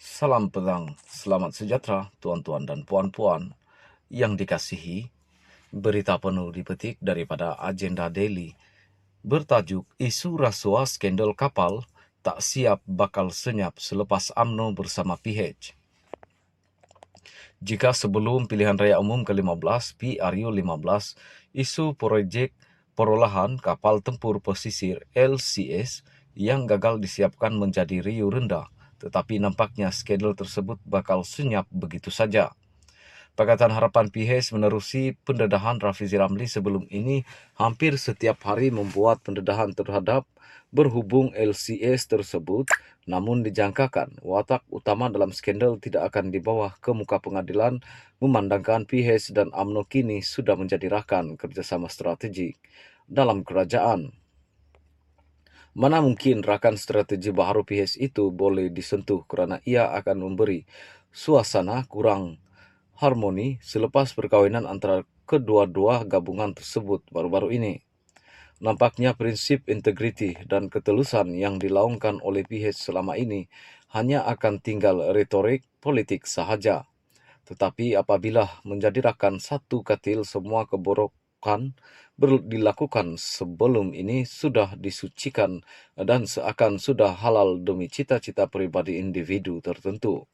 Salam petang, selamat sejahtera tuan-tuan dan puan-puan yang dikasihi. Berita penuh dipetik daripada Agenda Daily bertajuk Isu Rasuah Skandal Kapal Tak Siap Bakal Senyap Selepas UMNO Bersama PH. Jika sebelum pilihan raya umum ke-15 PRU15, isu projek perolahan kapal tempur pesisir LCS yang gagal disiapkan menjadi riuh rendah, tetapi nampaknya skandal tersebut bakal senyap begitu saja. Pakatan Harapan PH menerusi pendedahan Rafizi Ramli sebelum ini hampir setiap hari membuat pendedahan terhadap berhubung LCS tersebut, namun dijangkakan watak utama dalam skandal tidak akan dibawa ke muka pengadilan memandangkan PH dan UMNO kini sudah menjadi rakan kerjasama strategik dalam kerajaan. Mana mungkin rakan strategi baharu PH itu boleh disentuh kerana ia akan memberi suasana kurang harmoni selepas perkahwinan antara kedua-dua gabungan tersebut baru-baru ini. Nampaknya prinsip integriti dan ketulusan yang dilaungkan oleh PH selama ini hanya akan tinggal retorik politik sahaja. Tetapi apabila menjadi rakan satu katil, semua keborokan dilakukan sebelum ini sudah disucikan dan seakan sudah halal demi cita-cita peribadi individu tertentu.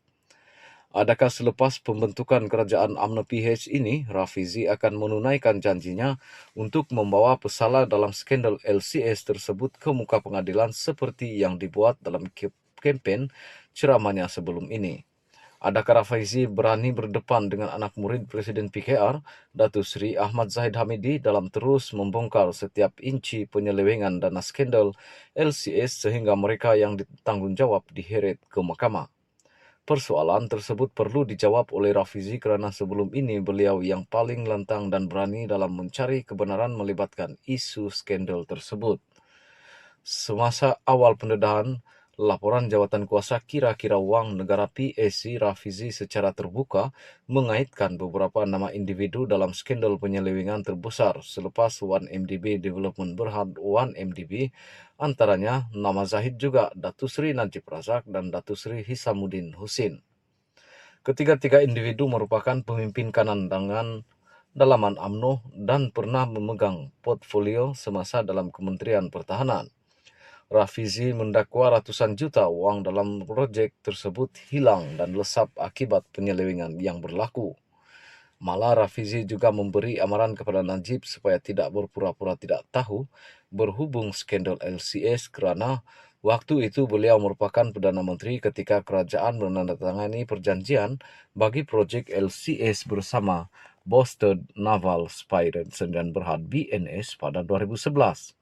Adakah selepas pembentukan kerajaan UMNO PH ini, Rafizi akan menunaikan janjinya untuk membawa pesalah dalam skandal LCS tersebut ke muka pengadilan seperti yang dibuat dalam kempen ceramahnya sebelum ini? Adakah Rafizi berani berdepan dengan anak murid Presiden PKR, Datuk Seri Ahmad Zahid Hamidi, dalam terus membongkar setiap inci penyelewengan dana skandal LCS sehingga mereka yang ditanggungjawab diheret ke mahkamah? Persoalan tersebut perlu dijawab oleh Rafizi kerana sebelum ini beliau yang paling lantang dan berani dalam mencari kebenaran melibatkan isu skandal tersebut. Semasa awal pendedahan laporan jawatan kuasa kira-kira wang negara PAC, Rafizi secara terbuka mengaitkan beberapa nama individu dalam skandal penyelewengan terbesar selepas 1MDB Development Berhad 1MDB, antaranya nama Zahid juga Datuk Seri Najib Razak dan Datuk Seri Hisamuddin Husin. Ketiga-tiga individu merupakan pemimpin kanan dengan dalaman UMNO dan pernah memegang portfolio semasa dalam Kementerian Pertahanan. Rafizi mendakwa ratusan juta wang dalam projek tersebut hilang dan lesap akibat penyelewengan yang berlaku. Malah Rafizi juga memberi amaran kepada Najib supaya tidak berpura-pura tidak tahu berhubung skandal LCS kerana waktu itu beliau merupakan Perdana Menteri ketika kerajaan menandatangani perjanjian bagi projek LCS bersama Boston Naval Spy dan Berhad BNS pada 2011.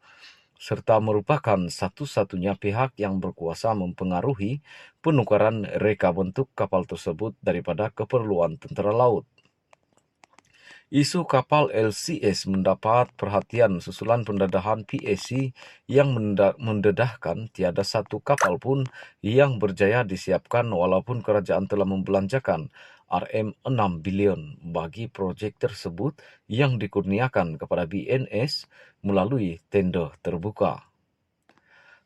Serta merupakan satu-satunya pihak yang berkuasa mempengaruhi penukaran reka bentuk kapal tersebut daripada keperluan tentera laut. Isu kapal LCS mendapat perhatian susulan pendedahan PAC yang mendedahkan tiada satu kapal pun yang berjaya disiapkan walaupun kerajaan telah membelanjakan RM6 bilion bagi projek tersebut yang dikurniakan kepada BNS melalui tender terbuka.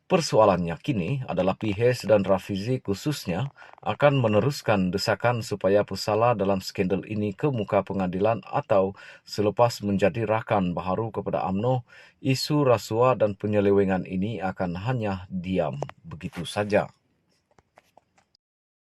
Persoalannya kini adalah PH dan Rafizi khususnya akan meneruskan desakan supaya pesalah dalam skandal ini ke muka pengadilan atau selepas menjadi rakan baharu kepada UMNO, isu rasuah dan penyelewengan ini akan hanya diam begitu saja.